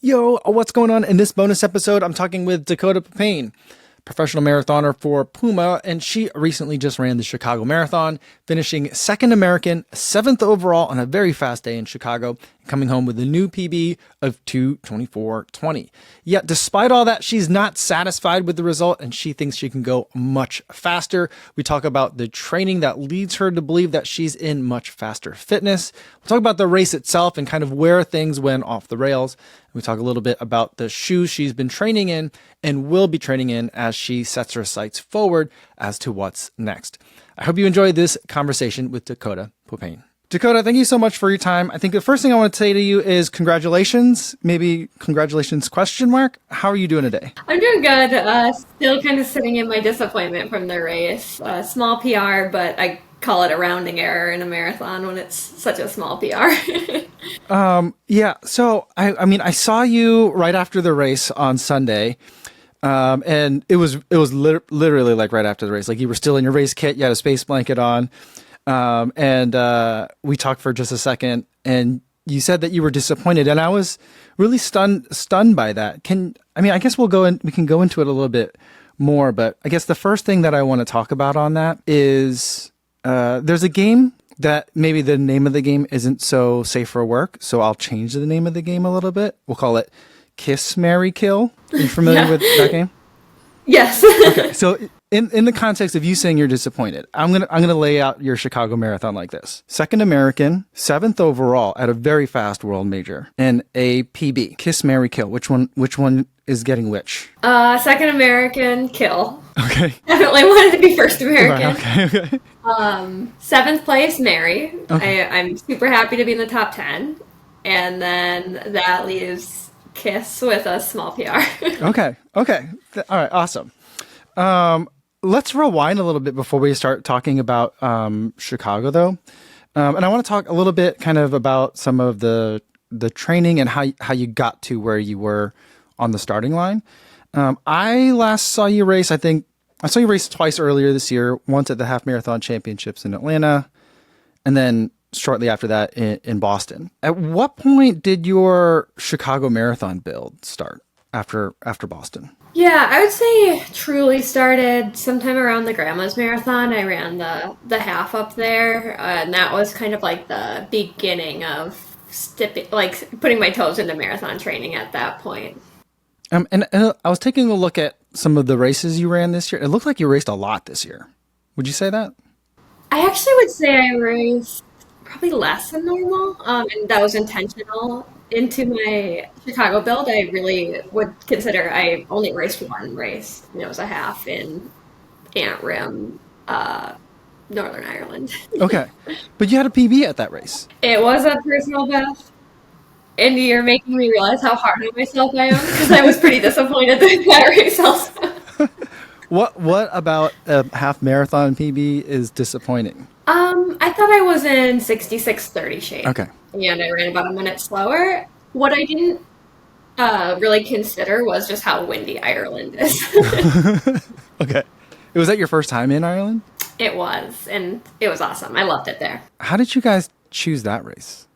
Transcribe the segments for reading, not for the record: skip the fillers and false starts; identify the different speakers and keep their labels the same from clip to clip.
Speaker 1: Yo, what's going on? In this bonus episode, I'm talking with Dakota Popehn, professional marathoner for Puma, and she recently just ran the Chicago Marathon, finishing second American, seventh overall on a very fast day in Chicago, coming home with a new PB of 2:24:20. Yet, despite all that, she's not satisfied with the result, and she thinks she can go much faster. We talk about the training that leads her to believe that she's in much faster fitness. We'll talk about the race itself and kind of where things went off the rails. We talk a little bit about the shoes she's been training in and will be training in as she sets her sights forward as to what's next. I hope you enjoyed this conversation with Dakota Popehn. Dakota, thank you so much for your time. I think the first thing I want to say to you is congratulations, maybe congratulations question mark. How are you doing today?
Speaker 2: I'm doing good. Still kind of sitting in my disappointment from the race. Small PR, but I call it a rounding error in a marathon when it's such a small PR.
Speaker 1: Yeah, so I mean, I saw you right after the race on Sunday. And it was literally like right after the race, like you were still in your race kit, you had a space blanket on. And we talked for just a second and you said that you were disappointed and I was really stunned by that. I guess we can go into it a little bit more, but I guess the first thing that I want to talk about on that is, there's a game that maybe the name of the game isn't so safe for work. So I'll change the name of the game a little bit. We'll call it Kiss, Marry, Kill. Are you familiar
Speaker 2: Yeah.
Speaker 1: with that game?
Speaker 2: Yes.
Speaker 1: Okay, so in the context of you saying you're disappointed, I'm gonna lay out your Chicago Marathon like this: second American, seventh overall at a very fast world major, and a PB. Kiss, Marry, Kill. Which one is getting which?
Speaker 2: Second American, kill.
Speaker 1: Okay.
Speaker 2: Definitely wanted to be first American.
Speaker 1: Okay.
Speaker 2: Seventh place, Mary.
Speaker 1: Okay.
Speaker 2: I'm super happy to be in the top 10. And then that leaves Kiss with a small PR.
Speaker 1: Okay. All right. Awesome. Let's rewind a little bit before we start talking about Chicago, though. And I want to talk a little bit kind of about some of the training and how you got to where you were on the starting line. I last saw you race, I think I saw you race twice earlier this year, once at the Half Marathon Championships in Atlanta, and then shortly after that in Boston. At what point did your Chicago Marathon build start after Boston?
Speaker 2: Yeah, I would say truly started sometime around the Grandma's Marathon. I ran the half up there, and that was kind of like the beginning of putting my toes into marathon training at that point.
Speaker 1: And I was taking a look at some of the races you ran this year. It looked like you raced a lot this year. Would you say that?
Speaker 2: I actually would say I raced probably less than normal, and that was intentional. Into my Chicago build, I really would consider I only raced one race, and it was a half in Antrim, Northern Ireland.
Speaker 1: Okay. But you had a PB at that race.
Speaker 2: It was a personal best, and you're making me realize how hard on myself I am because I was pretty disappointed in that race also.
Speaker 1: What about a half marathon PB is disappointing?
Speaker 2: I thought I was in 66:30 shape,
Speaker 1: Okay.
Speaker 2: and I ran about a minute slower. What I didn't really consider was just how windy Ireland is.
Speaker 1: Okay. Was that your first time in Ireland?
Speaker 2: It was, and it was awesome. I loved it there.
Speaker 1: How did you guys choose that race?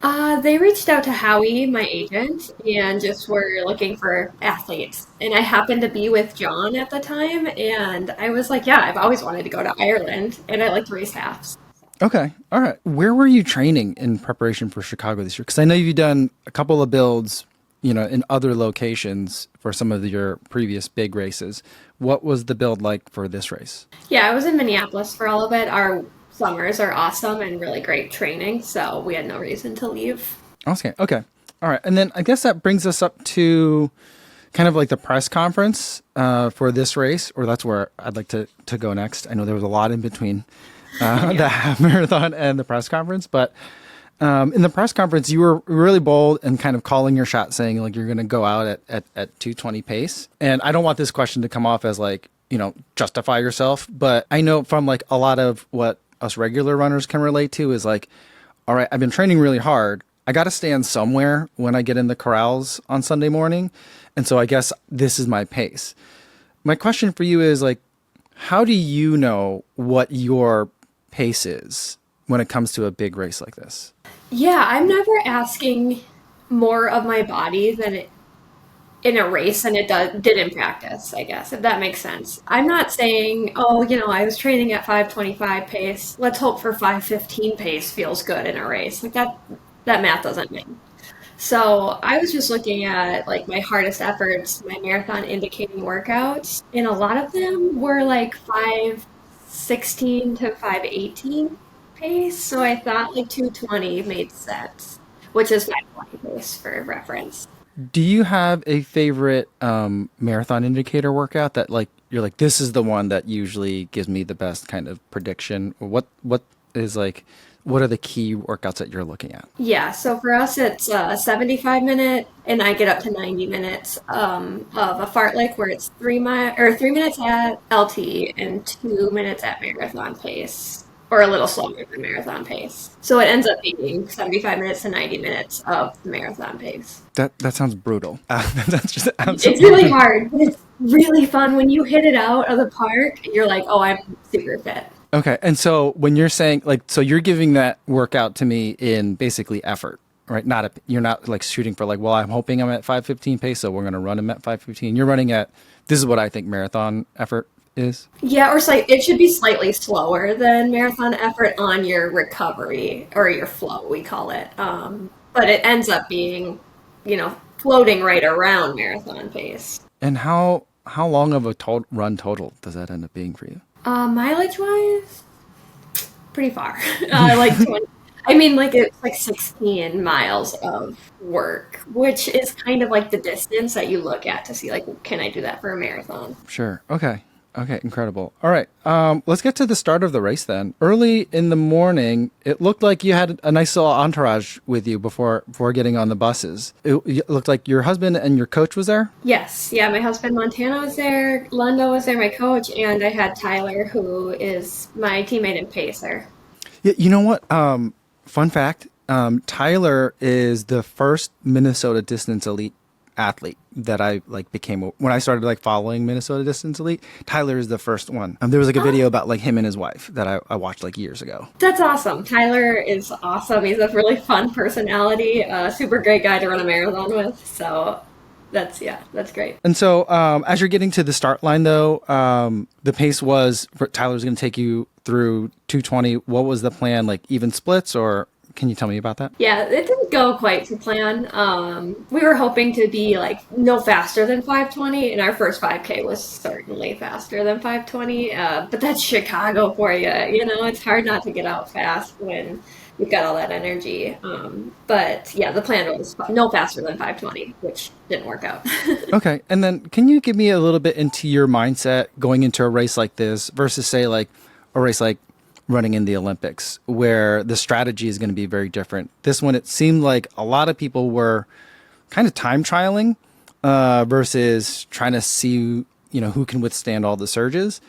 Speaker 2: They reached out to Howie, my agent, and just were looking for athletes. And I happened to be with John at the time, and I was like, yeah, I've always wanted to go to Ireland, and I like to race halves.
Speaker 1: Okay. All right. Where were you training in preparation for Chicago this year? Because I know you've done a couple of builds, in other locations for some of your previous big races. What was the build like for this race?
Speaker 2: Yeah, I was in Minneapolis for all of it. Our summers are awesome and really great training, so we had no reason to leave.
Speaker 1: Okay. Okay. All right. And then I guess that brings us up to kind of like the press conference for this race, or that's where I'd like to go next. I know there was a lot in between the half marathon and the press conference, but in the press conference, you were really bold and kind of calling your shot, saying like you're going to go out at 2:20 pace. And I don't want this question to come off as like, justify yourself, but I know from like a lot of what us regular runners can relate to is like, all right, I've been training really hard. I got to stand somewhere when I get in the corrals on Sunday morning. And so I guess this is my pace. My question for you is like, how do you know what your pace is when it comes to a big race like this?
Speaker 2: Yeah, I'm never asking more of my body than in a race than it did in practice, I guess, if that makes sense. I'm not saying, oh, I was training at 5:25 pace. Let's hope for 5:15 pace feels good in a race. Like that math doesn't make. So I was just looking at like my hardest efforts, my marathon indicating workouts, and a lot of them were like 5:16 to 5:18 pace. So I thought like 2:20 made sense, which is 5:20 pace for reference.
Speaker 1: Do you have a favorite marathon indicator workout that like you're like this is the one that usually gives me the best kind of prediction? Or what is like what are the key workouts that you're looking at?
Speaker 2: Yeah, so for us it's a 75-minute, and I get up to 90 minutes of a fartlek where it's 3 minutes at LT and 2 minutes at marathon pace, or a little slower than marathon pace. So it ends up being 75 minutes to 90 minutes of the marathon pace.
Speaker 1: That sounds brutal. That's just
Speaker 2: It's really hard, but it's really fun when you hit it out of the park and you're like, oh, I'm super fit.
Speaker 1: Okay. And so when you're saying like, so you're giving that workout to me in basically effort, right? You're not like shooting for like, well, I'm hoping I'm at 5:15 pace, so we're going to run them at 5:15. You're running at, this is what I think marathon effort is.
Speaker 2: Yeah, or it should be slightly slower than marathon effort on your recovery or your flow, we call it. But it ends up being, floating right around marathon pace.
Speaker 1: And how long of a run total does that end up being for you?
Speaker 2: Mileage wise, pretty far. Like 20. I mean, like it's like 16 miles of work, which is kind of like the distance that you look at to see like, can I do that for a marathon?
Speaker 1: Sure. Okay. Okay. Incredible. All right. Let's get to the start of the race then. Early in the morning, it looked like you had a nice little entourage with you before getting on the buses. It looked like your husband and your coach was there.
Speaker 2: Yes. Yeah. My husband, Montana, was there. Lundo was there, my coach. And I had Tyler, who is my teammate and pacer.
Speaker 1: Yeah. You know what? Fun fact. Tyler is the first Minnesota Distance Elite athlete that I like became when I started like following Minnesota Distance Elite. Tyler is the first one. There was like a video about like him and his wife that I watched like years ago.
Speaker 2: That's awesome. Tyler is awesome. He's a really fun personality, super great guy to run a marathon with. So that's great.
Speaker 1: And so as you're getting to the start line though, the pace was Tyler's going to take you through 2:20. What was the plan? Like even splits, or can you tell me about that?
Speaker 2: Yeah, it didn't go quite to plan. We were hoping to be like no faster than 5:20, and our first 5K was certainly faster than 5:20. But that's Chicago for you. It's hard not to get out fast when you've got all that energy. But yeah, the plan was no faster than 5:20, which didn't work out.
Speaker 1: Okay, and then can you give me a little bit into your mindset going into a race like this versus say like a race like running in the Olympics, where the strategy is going to be very different. This one, it seemed like a lot of people were kind of time trialing versus trying to see, who can withstand all the surges.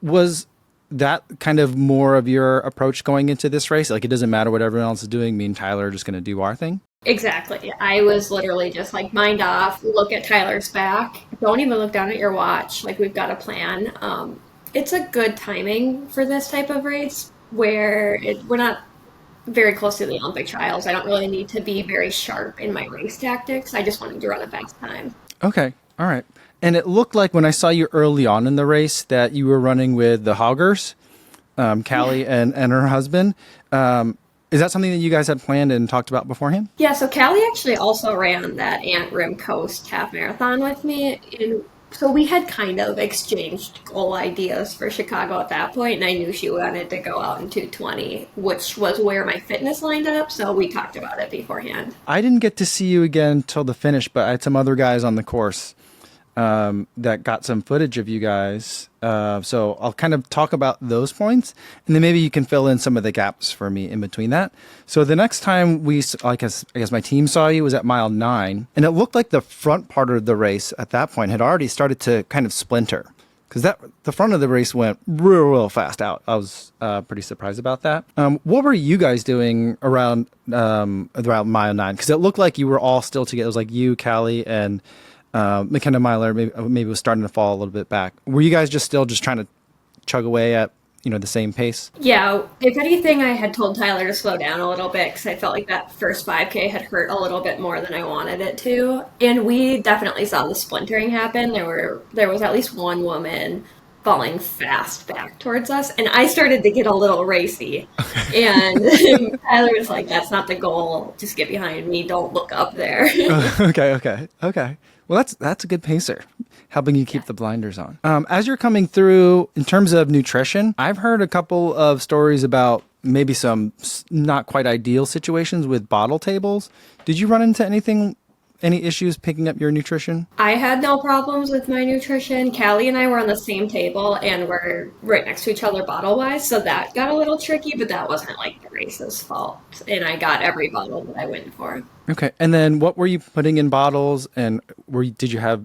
Speaker 1: Was that kind of more of your approach going into this race? Like, it doesn't matter what everyone else is doing. Me and Tyler are just going to do our thing.
Speaker 2: Exactly. I was literally just like mind off, look at Tyler's back. Don't even look down at your watch. Like, we've got a plan. It's a good timing for this type of race where we're not very close to the Olympic trials. I don't really need to be very sharp in my race tactics. I just wanted to run a fast time.
Speaker 1: Okay. All right. And it looked like when I saw you early on in the race that you were running with the Hoggers, Callie and her husband. Is that something that you guys had planned and talked about beforehand?
Speaker 2: Yeah, so Callie actually also ran that Ant Rim Coast half marathon with me. So we had kind of exchanged goal ideas for Chicago at that point, and I knew she wanted to go out in 2:20, which was where my fitness lined up, so we talked about it beforehand.
Speaker 1: I didn't get to see you again till the finish, but I had some other guys on the course that got some footage of you guys. So I'll kind of talk about those points, and then maybe you can fill in some of the gaps for me in between that. So the next time I guess my team saw you was at mile 9, and it looked like the front part of the race at that point had already started to kind of splinter, because the front of the race went real fast out. I was pretty surprised about that. What were you guys doing around mile 9? Because it looked like you were all still together. It was like you, Callie, and McKenna Myler maybe was starting to fall a little bit back. Were you guys just trying to chug away at the same pace?
Speaker 2: Yeah, if anything, I had told Tyler to slow down a little bit because I felt like that first 5K had hurt a little bit more than I wanted it to. And we definitely saw the splintering happen. There was at least one woman falling fast back towards us, and I started to get a little racy. And Tyler was like, "That's not the goal. Just get behind me. Don't look up there."
Speaker 1: Okay. Well, that's a good pacer, helping you keep the blinders on. As you're coming through, in terms of nutrition, I've heard a couple of stories about maybe some not quite ideal situations with bottle tables. Did you run into any issues picking up your nutrition?
Speaker 2: I had no problems with my nutrition. Callie and I were on the same table and we're right next to each other bottle wise, so that got a little tricky, but that wasn't like the race's fault. And I got every bottle that I went for.
Speaker 1: Okay. And then what were you putting in bottles, and did you have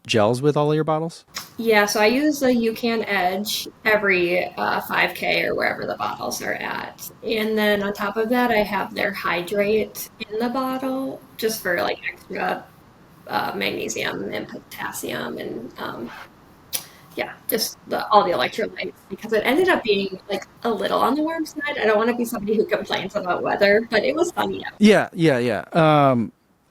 Speaker 1: gels with all of your bottles?
Speaker 2: Yeah, so I use the UCAN Edge every 5K or wherever the bottles are at. And then on top of that, I have their Hydrate in the bottle just for like extra magnesium and potassium and just all the electrolytes, because it ended up being like a little on the warm side. I don't want to be somebody who complains about weather, but it was sunny out.
Speaker 1: Yeah.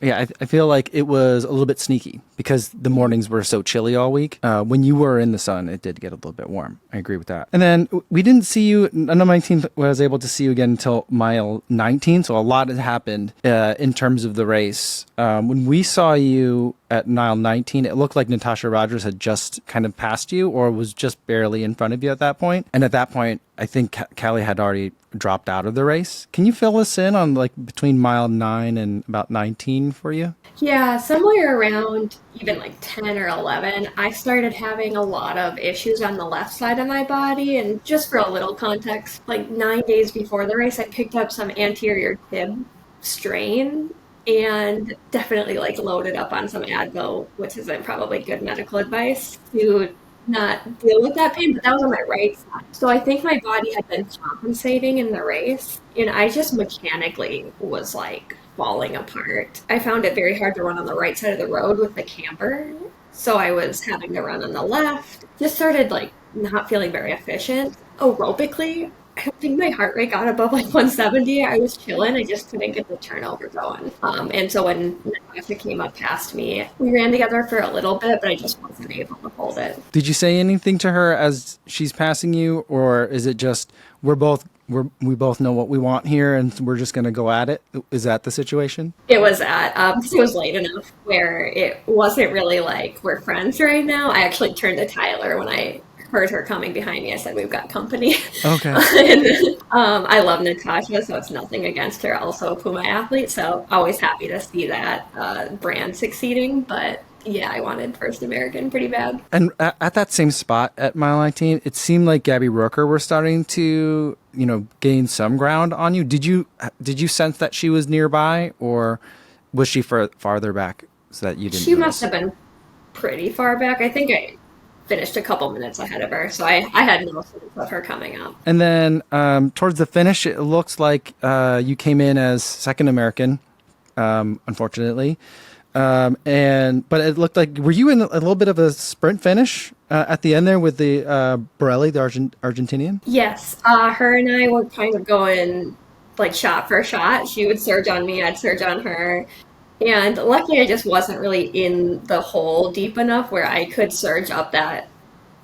Speaker 1: I feel like it was a little bit sneaky because the mornings were so chilly all week. When you were in the sun, it did get a little bit warm. I agree with that. And then we didn't see you, none of my team was able to see you again until mile 19. So a lot had happened in terms of the race. When we saw you at mile 19, it looked like Natasha Rogers had just kind of passed you or was just barely in front of you at that point. And at that point, I think Callie had already dropped out of the race. Can you fill us in on like between mile 9 and about 19 for you?
Speaker 2: Yeah, somewhere around even like 10 or 11, I started having a lot of issues on the left side of my body. And just for a little context, like 9 days before the race, I picked up some anterior tib strain and definitely like loaded up on some Advil, which isn't probably good medical advice to not deal with that pain, but that was on my right side. So I think my body had been compensating in the race, and I just mechanically was like falling apart. I found it very hard to run on the right side of the road with the camber, so I was having to run on the left. Just started like not feeling very efficient. Aerobically, I don't think my heart rate got above like 170. I was chilling. I just couldn't get the turnover going. And so when Natasha came up past me, we ran together for a little bit, but I just wasn't able to hold it.
Speaker 1: Did you say anything to her as she's passing you, or is it just we both know what we want here and we're just going to go at it? Is that the situation?
Speaker 2: It was because it was late enough where it wasn't really like we're friends right now. I actually turned to Tyler when I heard her coming behind me. I said, "We've got company."
Speaker 1: Okay.
Speaker 2: And I love Natasha, so it's nothing against her. Also a Puma athlete, so always happy to see that brand succeeding. But yeah, I wanted First American pretty bad.
Speaker 1: And at that same spot at mile 19, it seemed like Gabby Rooker were starting to, gain some ground on you. Did you sense that she was nearby, or was she farther back so that you didn't?
Speaker 2: She must have been pretty far back. I think I finished a couple minutes ahead of her, so I had no sense of her coming up.
Speaker 1: And then towards the finish, it looks like you came in as second American, unfortunately. But it looked like, were you in a little bit of a sprint finish at the end there with the Borelli, the Argentinian?
Speaker 2: Yes, her and I were kind of going like shot for shot. She would surge on me, I'd surge on her. And luckily, I just wasn't really in the hole deep enough where I could surge up that,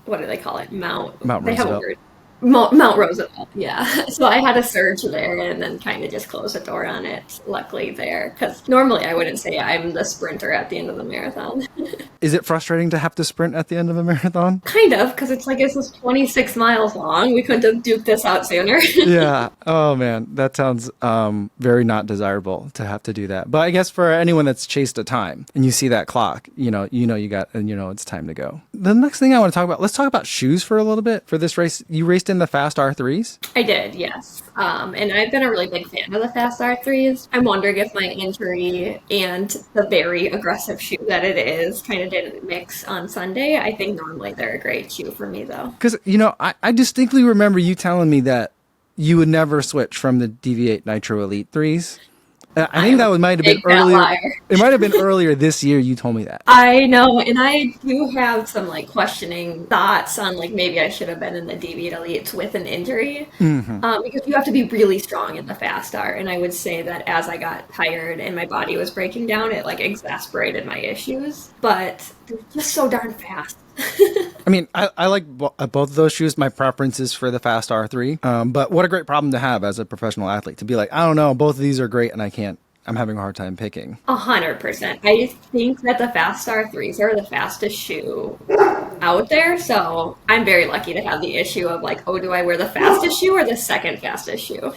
Speaker 2: what do they call it? Mount
Speaker 1: Roosevelt.
Speaker 2: Have a word. Mount Roosevelt, yeah. So I had to surge there and then kind of just close the door on it, luckily there. Because normally I wouldn't say I'm the sprinter at the end of the marathon.
Speaker 1: Is it frustrating to have to sprint at the end of a marathon?
Speaker 2: Kind of, because it's like, this is 26 miles long. We couldn't have duked this out sooner.
Speaker 1: Yeah. Oh, man. That sounds very not desirable to have to do that. But I guess for anyone that's chased a time and you see that clock, you know it's time to go. The next thing I want to talk about, let's talk about shoes for a little bit for this race. You raced in the Fast R3s?
Speaker 2: I did, yes. And I've been a really big fan of the Fast R3s. I'm wondering if my injury and the very aggressive shoe that it is kind of didn't mix on Sunday. I think normally they're a great shoe for me, though.
Speaker 1: Because, I distinctly remember you telling me that you would never switch from the Deviate Nitro Elite 3s I think that might have been
Speaker 2: Big fat
Speaker 1: earlier.
Speaker 2: liar.
Speaker 1: It might have been earlier this year. You told me that.
Speaker 2: I know, and I do have some like questioning thoughts on like maybe I should have been in the Deviate Elites with an injury, because you have to be really strong in the fast art. And I would say that as I got tired and my body was breaking down, it like exasperated my issues. But they're just so darn fast.
Speaker 1: I mean, I like both of those shoes. My preference is for the Fast R3. But what a great problem to have as a professional athlete, to be like, I don't know, both of these are great and I'm having a hard time picking.
Speaker 2: 100%. I think that the Fast Star 3s are the fastest shoe out there, so I'm very lucky to have the issue of like, oh, do I wear the fastest shoe or the second fastest shoe?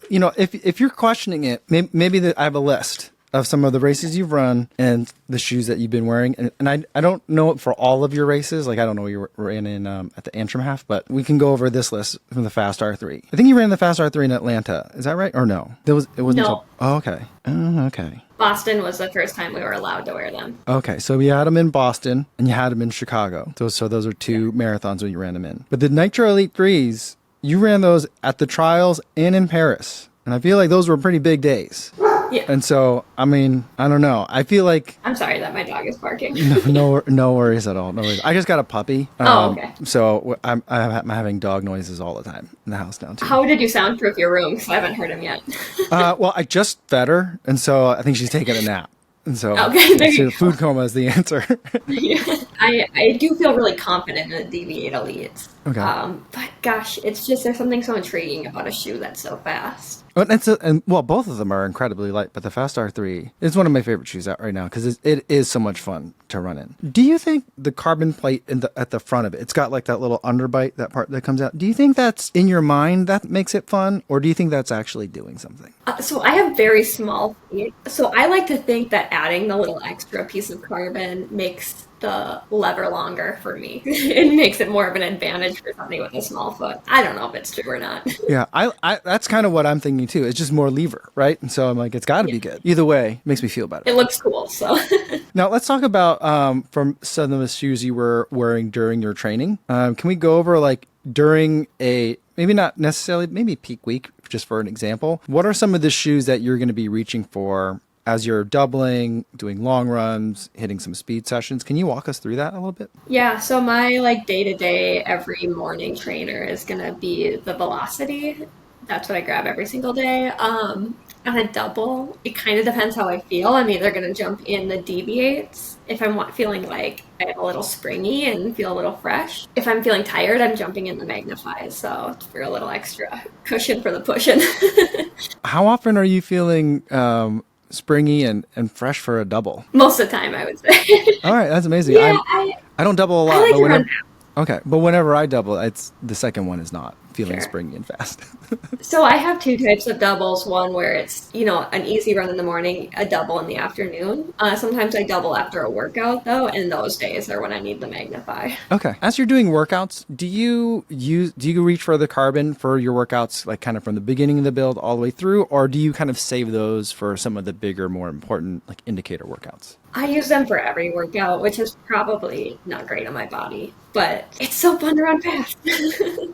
Speaker 1: You know, if you're questioning it, maybe I have a list of some of the races you've run and the shoes that you've been wearing. And I don't know it for all of your races. Like, I don't know what you ran in at the Antrim half, but we can go over this list from the Fast R3. I think you ran the Fast R3 in Atlanta. Is that right? Or no? It wasn't
Speaker 2: No.
Speaker 1: until... Oh, okay. Okay.
Speaker 2: Boston was the first time we were allowed to wear them.
Speaker 1: Okay, so you had them in Boston and you had them in Chicago. So those are two marathons when you ran them in. But the Nitro Elite 3s, you ran those at the trials and in Paris. And I feel like those were pretty big days.
Speaker 2: Yeah.
Speaker 1: And so, I mean, I don't know. I feel like...
Speaker 2: I'm sorry that my dog is barking.
Speaker 1: No worries at all. No worries. I just got a puppy.
Speaker 2: Okay.
Speaker 1: So I'm having dog noises all the time in the house now, too.
Speaker 2: How did you soundproof your room? Because I haven't heard him yet.
Speaker 1: Well, I just fed her, and so I think she's taking a nap. And so,
Speaker 2: Okay,
Speaker 1: food coma is the answer.
Speaker 2: Yeah. I do feel really confident in the Deviate Elites.
Speaker 1: Okay.
Speaker 2: But gosh, it's just there's something so intriguing about a shoe that's so fast.
Speaker 1: Well, both of them are incredibly light, but the Fast R3 is one of my favorite shoes out right now because it is so much fun to run in. Do you think the carbon plate at the front of it, it's got like that little underbite, that part that comes out. Do you think that's in your mind that makes it fun, or do you think that's actually doing something?
Speaker 2: So I have very small feet. So I like to think that adding the little extra piece of carbon makes the lever longer for me. It makes it more of an advantage for somebody with a small foot. I don't know if it's true or not.
Speaker 1: Yeah, I that's kind of what I'm thinking too. It's just more lever, right? And so I'm like, it's got to be good. Either way, makes me feel better.
Speaker 2: It looks cool, so.
Speaker 1: Now let's talk about from some of the shoes you were wearing during your training. Can we go over like during a maybe not necessarily maybe peak week, just for an example? What are some of the shoes that you're going to be reaching for as you're doubling, doing long runs, hitting some speed sessions? Can you walk us through that a little bit?
Speaker 2: Yeah, so my like day-to-day every morning trainer is gonna be the velocity. That's what I grab every single day. On a double, it kind of depends how I feel. I'm either gonna jump in the deviates if I'm feeling like I'm a little springy and feel a little fresh. If I'm feeling tired, I'm jumping in the magnifies, so for a little extra cushion for the pushing.
Speaker 1: How often are you feeling springy and fresh for a double?
Speaker 2: Most of the time, I would say.
Speaker 1: All right, that's amazing.
Speaker 2: Yeah,
Speaker 1: I don't double a lot,
Speaker 2: I like
Speaker 1: but
Speaker 2: to run
Speaker 1: whenever I double, it's the second one is not feeling
Speaker 2: Sure.
Speaker 1: springy and fast.
Speaker 2: So I have two types of doubles. One where it's, an easy run in the morning, a double in the afternoon. Sometimes I double after a workout, though, and those days are when I need the magnify.
Speaker 1: Okay. As you're doing workouts, do you reach for the carbon for your workouts, like kind of from the beginning of the build all the way through, or do you kind of save those for some of the bigger, more important, like indicator workouts?
Speaker 2: I use them for every workout, which is probably not great on my body, but it's so fun to run fast.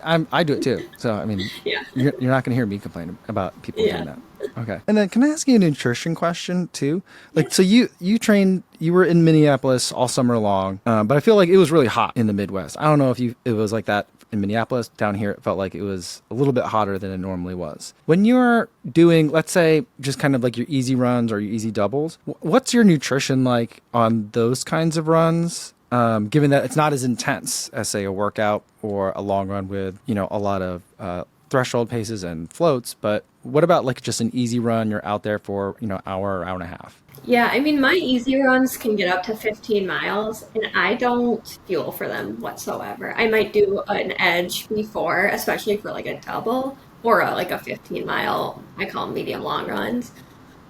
Speaker 1: I do it too. So, I mean,
Speaker 2: Yeah.
Speaker 1: you're not going to hear me complain about people doing that. Okay. And then can I ask you a nutrition question too? Like, so you were in Minneapolis all summer long, but I feel like it was really hot in the Midwest. I don't know if it was like that in Minneapolis. Down here, it felt like it was a little bit hotter than it normally was. When you're doing, let's say, just kind of like your easy runs or your easy doubles, what's your nutrition like on those kinds of runs? Given that it's not as intense as, say, a workout or a long run with, a lot of threshold paces and floats, but what about like just an easy run? You're out there for, hour or hour and a half.
Speaker 2: Yeah, I mean, my easy runs can get up to 15 miles, and I don't fuel for them whatsoever. I might do an edge before, especially for like a double or like a 15-mile, I call them medium long runs.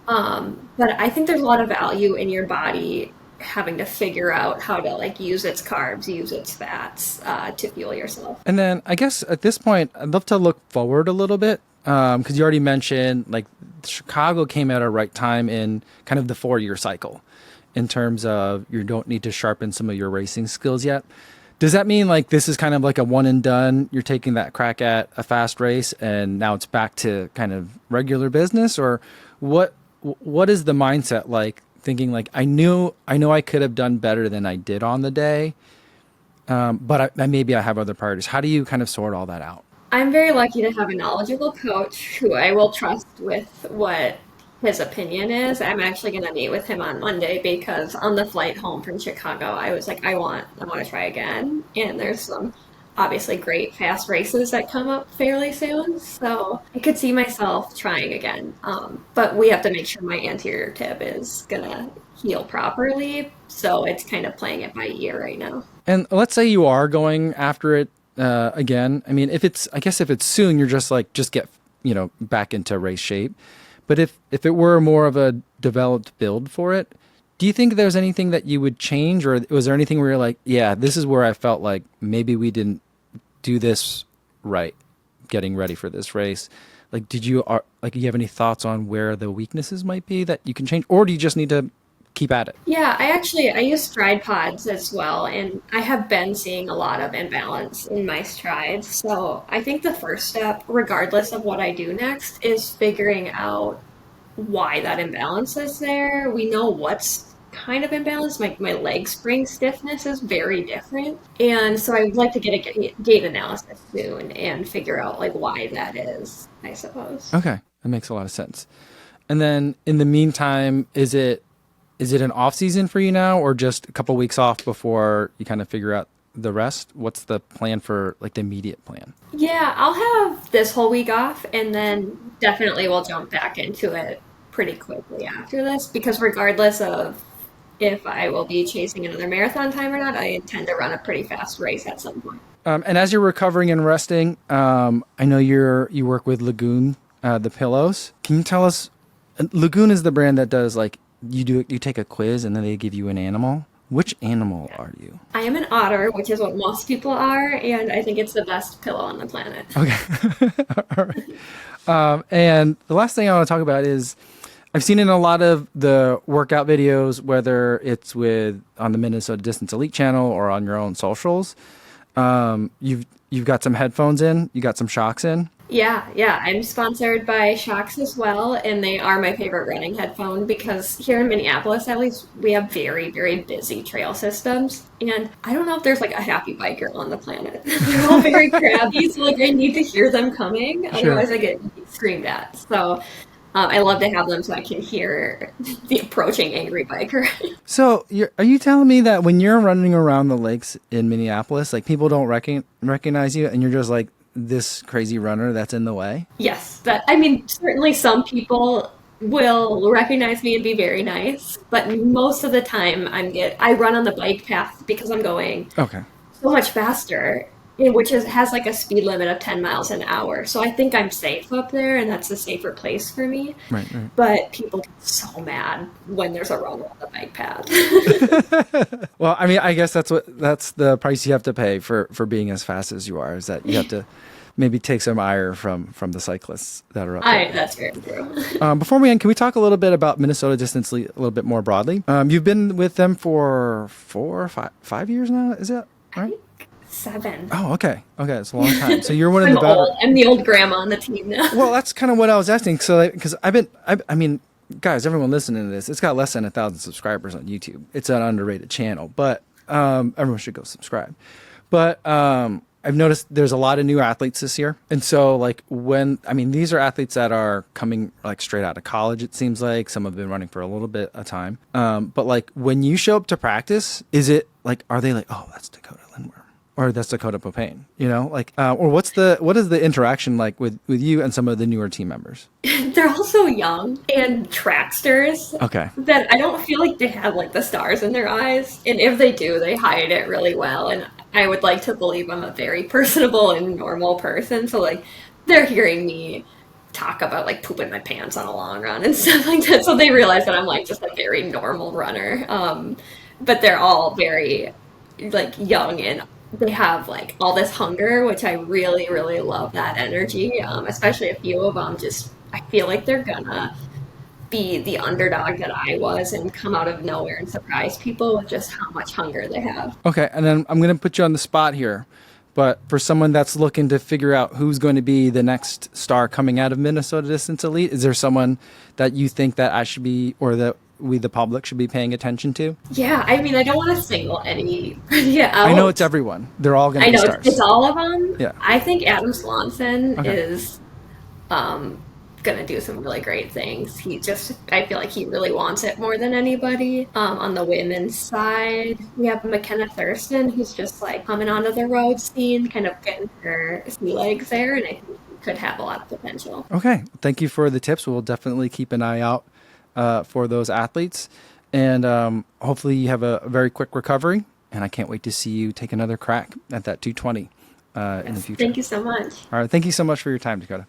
Speaker 2: But I think there's a lot of value in your body having to figure out how to like use its carbs, use its fats to fuel yourself.
Speaker 1: And then I guess at this point, I'd love to look forward a little bit because you already mentioned like Chicago came at a right time in kind of the 4-year cycle in terms of you don't need to sharpen some of your racing skills yet. Does that mean like this is kind of like a one and done? You're taking that crack at a fast race and now it's back to kind of regular business, or what what is the mindset like? Thinking like I know I could have done better than I did on the day, but maybe I have other priorities. How do you kind of sort all that out?
Speaker 2: I'm very lucky to have a knowledgeable coach who I will trust with what his opinion is. I'm actually going to meet with him on Monday because on the flight home from Chicago, I was like, I want to try again. And there's some obviously great fast races that come up fairly soon, so I could see myself trying again. But we have to make sure my anterior tib is gonna heal properly, so it's kind of playing it by ear right now.
Speaker 1: And let's say you are going after it again. I mean, I guess if it's soon, you're just like, just get, back into race shape. But if it were more of a developed build for it, do you think there's anything that you would change, or was there anything where you're like, yeah, this is where I felt like maybe we didn't do this right, getting ready for this race? Like, do you have any thoughts on where the weaknesses might be that you can change, or do you just need to keep at it?
Speaker 2: Yeah, I use stride pods as well, and I have been seeing a lot of imbalance in my strides. So I think the first step, regardless of what I do next, is figuring out why that imbalance is there. We know what's kind of imbalanced. My leg spring stiffness is very different. And so I would like to get a gait analysis soon and figure out like why that is, I suppose.
Speaker 1: Okay, that makes a lot of sense. And then in the meantime, is it an off season for you now, or just a couple weeks off before you kind of figure out the rest? What's the plan for like the immediate plan?
Speaker 2: Yeah, I'll have this whole week off and then definitely we'll jump back into it pretty quickly after this because regardless of if I will be chasing another marathon time or not, I intend to run a pretty fast race at some point.
Speaker 1: And as you're recovering and resting, I know you work with Lagoon, the pillows. Can you tell us, Lagoon is the brand that does like, you take a quiz and then they give you an animal. Which animal are you?
Speaker 2: I am an otter, which is what most people are, and I think it's the best pillow on the planet.
Speaker 1: Okay. All right. And the last thing I want to talk about is I've seen in a lot of the workout videos, whether it's on the Minnesota Distance Elite channel or on your own socials, you've got some headphones in, you got some shocks in.
Speaker 2: Yeah. I'm sponsored by Shocks as well, and they are my favorite running headphone because here in Minneapolis, at least, we have very, very busy trail systems. And I don't know if there's like a happy biker on the planet. They're all very crabby, so like I need to hear them coming, otherwise I get screamed at. So I love to have them so I can hear the approaching angry biker.
Speaker 1: So are you telling me that when you're running around the lakes in Minneapolis, like people don't recognize you, and you're just like this crazy runner that's in the way?
Speaker 2: Yes, certainly some people will recognize me and be very nice, but most of the time I run on the bike path because I'm going
Speaker 1: Okay.
Speaker 2: so much faster, which has like a speed limit of 10 miles an hour. So I think I'm safe up there, and that's a safer place for me.
Speaker 1: Right.
Speaker 2: But people get so mad when there's a runner on the bike path.
Speaker 1: Well, I mean, I guess that's the price you have to pay for being as fast as you are, is that you have to maybe take some ire from the cyclists that are up there.
Speaker 2: That's very true.
Speaker 1: Before we end, can we talk a little bit about Minnesota Distance Elite a little bit more broadly? You've been with them for 4 or 5 years now, is it? Right?
Speaker 2: 7.
Speaker 1: Oh, okay. It's a long time. So you're one of the better.
Speaker 2: I'm the old grandma on the team now.
Speaker 1: Well, that's kind of what I was asking. So, because I mean, guys, everyone listening to this, it's got less than 1,000 subscribers on YouTube. It's an underrated channel, but everyone should go subscribe. But I've noticed there's a lot of new athletes this year. And so like these are athletes that are coming like straight out of college, it seems like. Some have been running for a little bit of time. But like when you show up to practice, is it like, are they like, oh, that's Dakota Lindworm, or that's Dakota Popehn, or what is the interaction like with you and some of the newer team members?
Speaker 2: They're all so young and tracksters.
Speaker 1: Okay.
Speaker 2: That I don't feel like they have like the stars in their eyes. And if they do, they hide it really well. And I would like to believe I'm a very personable and normal person. So like they're hearing me talk about like pooping my pants on a long run and stuff like that. So they realize that I'm like just a very normal runner. But they're all very like young, and they have like all this hunger, which I really, really love that energy. Especially a few of them I feel like they're gonna be the underdog that I was and come out of nowhere and surprise people with just how much hunger they have.
Speaker 1: Okay. And then I'm going to put you on the spot here, But for someone that's looking to figure out who's going to be the next star coming out of Minnesota Distance Elite, is there someone that you think that I should be, or that we, the public, should be paying attention to?
Speaker 2: Yeah, I mean, I don't want to single anybody out.
Speaker 1: I know it's everyone. They're all going
Speaker 2: I
Speaker 1: to be
Speaker 2: know
Speaker 1: stars.
Speaker 2: it's all of them.
Speaker 1: Yeah.
Speaker 2: I think Adam Swanson
Speaker 1: Okay.
Speaker 2: is gonna do some really great things. I feel like he really wants it more than anybody. On the women's side, we have McKenna Thurston, who's just like coming onto the road scene, kind of getting her sea legs there, and I think he could have a lot of potential.
Speaker 1: Okay. Thank you for the tips. We'll definitely keep an eye out for those athletes. And hopefully you have a very quick recovery. And I can't wait to see you take another crack at that 220 in the future.
Speaker 2: Thank you so much.
Speaker 1: All right. Thank you so much for your time, Dakota.